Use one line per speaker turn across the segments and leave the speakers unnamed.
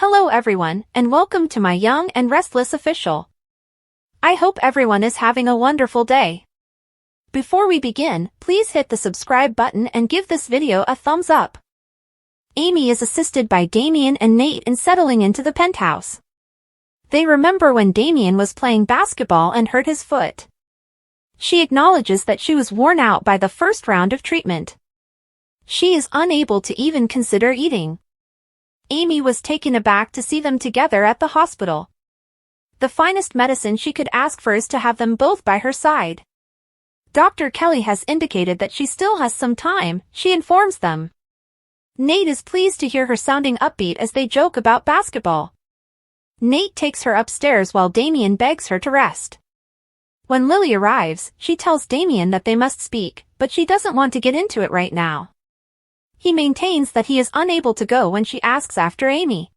Hello everyone, and welcome to my Young and Restless official. I hope everyone is having a wonderful day. Before we begin, please hit the subscribe button and give this video a thumbs up. Amy is assisted by Damian and Nate in settling into the penthouse. They remember when Damian was playing basketball and hurt his foot. She acknowledges that she was worn out by the first round of treatment. She is unable to even consider eating. Amy was taken aback to see them together at the hospital. The finest medicine she could ask for is to have them both by her side. Dr. Kelly has indicated that she still has some time, she informs them. Nate is pleased to hear her sounding upbeat as they joke about basketball. Nate takes her upstairs while Damian begs her to rest. When Lily arrives, she tells Damian that they must speak, but she doesn't want to get into it right now. He maintains that he is unable to go when she asks after Amy.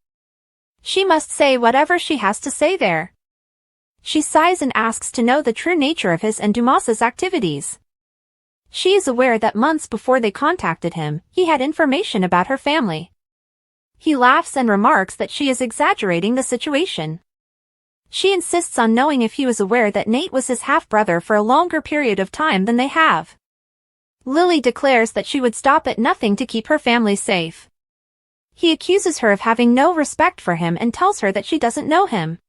She must say whatever she has to say there. She sighs and asks to know the true nature of his and Dumas's activities. She is aware that months before they contacted him, he had information about her family. He laughs and remarks that she is exaggerating the situation. She insists on knowing if he was aware that Nate was his half-brother for a longer period of time than they have. Lily declares that she would stop at nothing to keep her family safe. He accuses her of having no respect for him and tells her that she doesn't know him.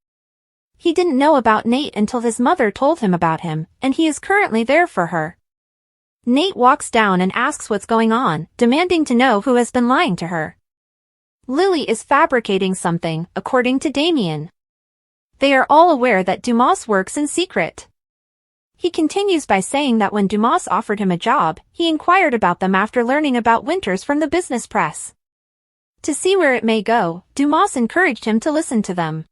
He didn't know about Nate until his mother told him about him, and he is currently there for her. Nate walks down and asks what's going on, demanding to know who has been lying to her. Lily is fabricating something, according to Damian. They are all aware that Dumas works in secret. He continues by saying that when Dumas offered him a job, he inquired about them after learning about Winters from the business press. To see where it may go, Dumas encouraged him to listen to them.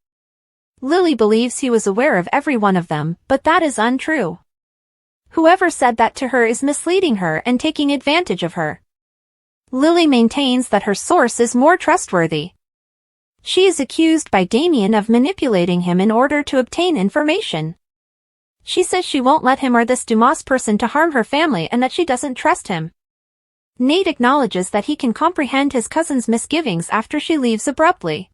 Lily believes he was aware of every one of them, but that is untrue. Whoever said that to her is misleading her and taking advantage of her. Lily maintains that her source is more trustworthy. She is accused by Damian of manipulating him in order to obtain information. She says she won't let him or this Dumas person to harm her family and that she doesn't trust him. Nate acknowledges that he can comprehend his cousin's misgivings after she leaves abruptly.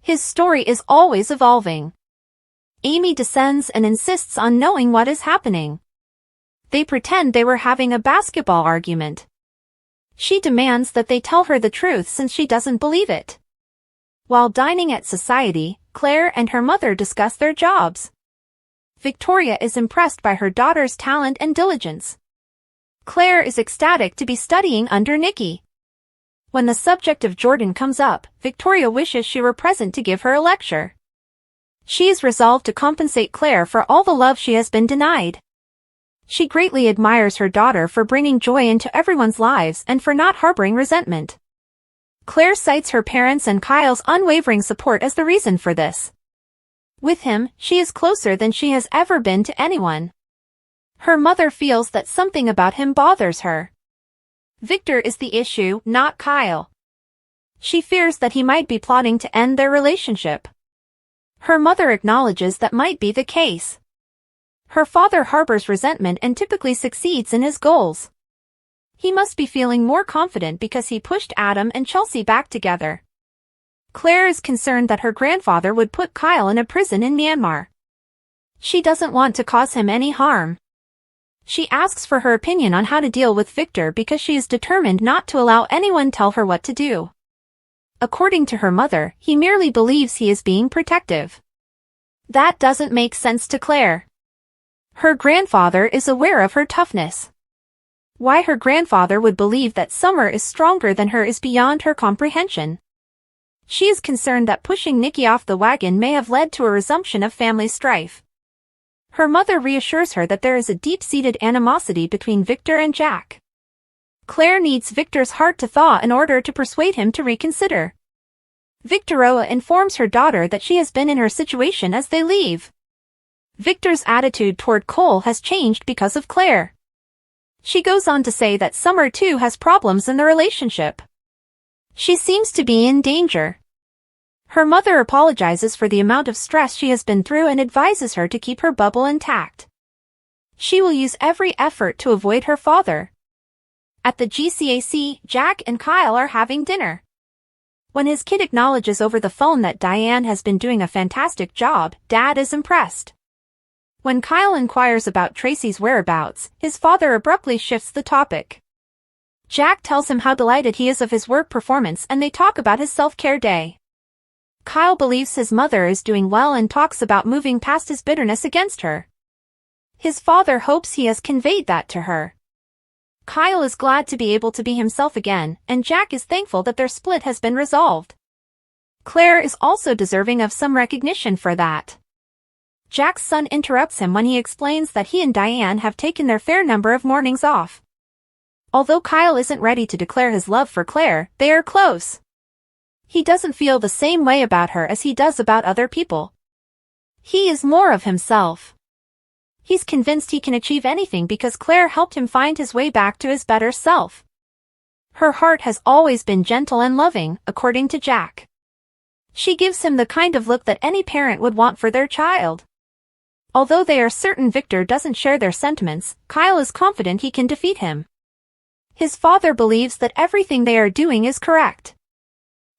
His story is always evolving. Amy descends and insists on knowing what is happening. They pretend they were having a basketball argument. She demands that they tell her the truth since she doesn't believe it. While dining at society, Claire and her mother discuss their jobs. Victoria is impressed by her daughter's talent and diligence. Claire is ecstatic to be studying under Nikki. When the subject of Jordan comes up, Victoria wishes she were present to give her a lecture. She is resolved to compensate Claire for all the love she has been denied. She greatly admires her daughter for bringing joy into everyone's lives and for not harboring resentment. Claire cites her parents and Kyle's unwavering support as the reason for this. With him, she is closer than she has ever been to anyone. Her mother feels that something about him bothers her. Victor is the issue, not Kyle. She fears that he might be plotting to end their relationship. Her mother acknowledges that might be the case. Her father harbors resentment and typically succeeds in his goals. He must be feeling more confident because he pushed Adam and Chelsea back together. Claire is concerned that her grandfather would put Kyle in a prison in Myanmar. She doesn't want to cause him any harm. She asks for her opinion on how to deal with Victor because she is determined not to allow anyone tell her what to do. According to her mother, he merely believes he is being protective. That doesn't make sense to Claire. Her grandfather is aware of her toughness. Why her grandfather would believe that Summer is stronger than her is beyond her comprehension. She is concerned that pushing Nikki off the wagon may have led to a resumption of family strife. Her mother reassures her that there is a deep-seated animosity between Victor and Jack. Claire needs Victor's heart to thaw in order to persuade him to reconsider. Victoria informs her daughter that she has been in her situation as they leave. Victor's attitude toward Cole has changed because of Claire. She goes on to say that Summer too has problems in the relationship. She seems to be in danger. Her mother apologizes for the amount of stress she has been through and advises her to keep her bubble intact. She will use every effort to avoid her father. At the GCAC, Jack and Kyle are having dinner. When his kid acknowledges over the phone that Diane has been doing a fantastic job, Dad is impressed. When Kyle inquires about Tracy's whereabouts, his father abruptly shifts the topic. Jack tells him how delighted he is of his work performance and they talk about his self-care day. Kyle believes his mother is doing well and talks about moving past his bitterness against her. His father hopes he has conveyed that to her. Kyle is glad to be able to be himself again, and Jack is thankful that their split has been resolved. Claire is also deserving of some recognition for that. Jack's son interrupts him when he explains that he and Diane have taken their fair number of mornings off. Although Kyle isn't ready to declare his love for Claire, they are close. He doesn't feel the same way about her as he does about other people. He is more of himself. He's convinced he can achieve anything because Claire helped him find his way back to his better self. Her heart has always been gentle and loving, according to Jack. She gives him the kind of look that any parent would want for their child. Although they are certain Victor doesn't share their sentiments, Kyle is confident he can defeat him. His father believes that everything they are doing is correct.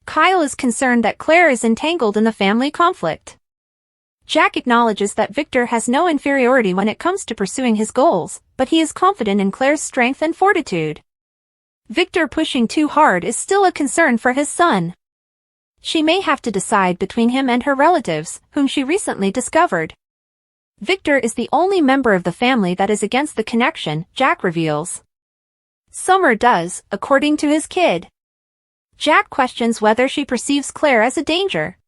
Kyle is concerned that Claire is entangled in the family conflict. Jack acknowledges that Victor has no inferiority when it comes to pursuing his goals, but he is confident in Claire's strength and fortitude. Victor pushing too hard is still a concern for his son. She may have to decide between him and her relatives, whom she recently discovered. Victor is the only member of the family that is against the connection, Jack reveals. Summer does, according to his kid. Jack questions whether she perceives Claire as a danger.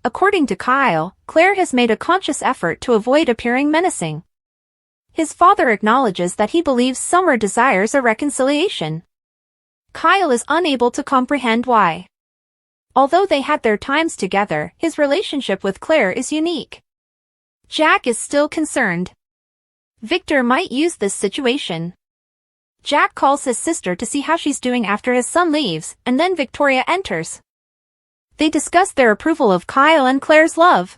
According to Kyle, Claire has made a conscious effort to avoid appearing menacing. His father acknowledges that he believes Summer desires a reconciliation. Kyle is unable to comprehend why. Although they had their times together, his relationship with Claire is unique. Jack is still concerned. Victor might use this situation. Jack calls his sister to see how she's doing after his son leaves, and then Victoria enters. They discuss their approval of Kyle and Claire's love.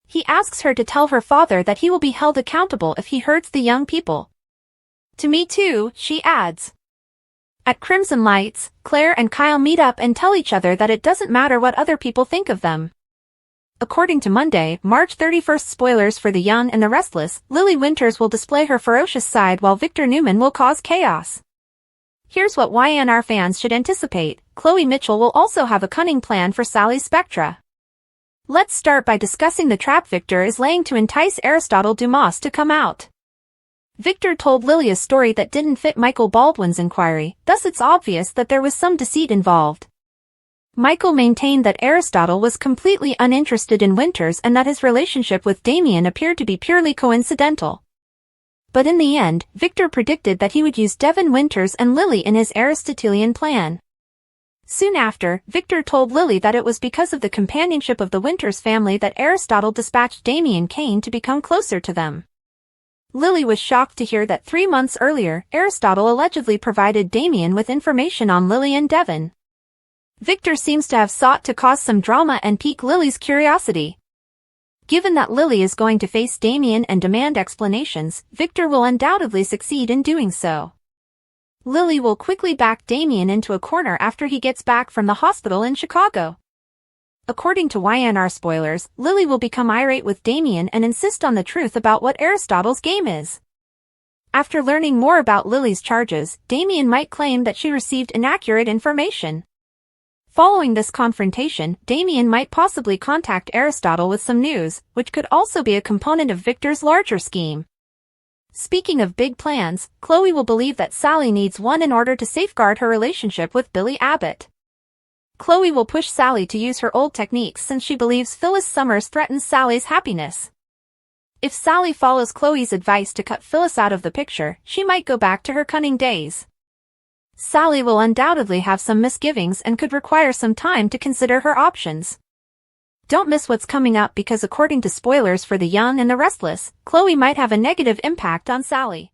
He asks her to tell her father that he will be held accountable if he hurts the young people. To me too, she adds. At Crimson Lights, Claire and Kyle meet up and tell each other that it doesn't matter what other people think of them. According to Monday, March 31st spoilers for The Young and the Restless, Lily Winters will display her ferocious side while Victor Newman will cause chaos. Here's what YNR fans should anticipate. Chloe Mitchell will also have a cunning plan for Sally's Spectra. Let's start by discussing the trap Victor is laying to entice Aristotle Dumas to come out. Victor told Lily a story that didn't fit Michael Baldwin's inquiry, thus it's obvious that there was some deceit involved. Michael maintained that Aristotle was completely uninterested in Winters and that his relationship with Damian appeared to be purely coincidental. But in the end, Victor predicted that he would use Devon Winters and Lily in his Aristotelian plan. Soon after, Victor told Lily that it was because of the companionship of the Winters family that Aristotle dispatched Damian Kane to become closer to them. Lily was shocked to hear that 3 months earlier, Aristotle allegedly provided Damian with information on Lily and Devon. Victor seems to have sought to cause some drama and pique Lily's curiosity. Given that Lily is going to face Damian and demand explanations, Victor will undoubtedly succeed in doing so. Lily will quickly back Damian into a corner after he gets back from the hospital in Chicago. According to YNR spoilers, Lily will become irate with Damian and insist on the truth about what Aristotle's game is. After learning more about Lily's charges, Damian might claim that she received inaccurate information. Following this confrontation, Damian might possibly contact Aristotle with some news, which could also be a component of Victor's larger scheme. Speaking of big plans, Chloe will believe that Sally needs one in order to safeguard her relationship with Billy Abbott. Chloe will push Sally to use her old techniques since she believes Phyllis Summers threatens Sally's happiness. If Sally follows Chloe's advice to cut Phyllis out of the picture, she might go back to her cunning days. Sally will undoubtedly have some misgivings and could require some time to consider her options. Don't miss what's coming up because according to spoilers for The Young and the Restless, Chloe might have a negative impact on Sally.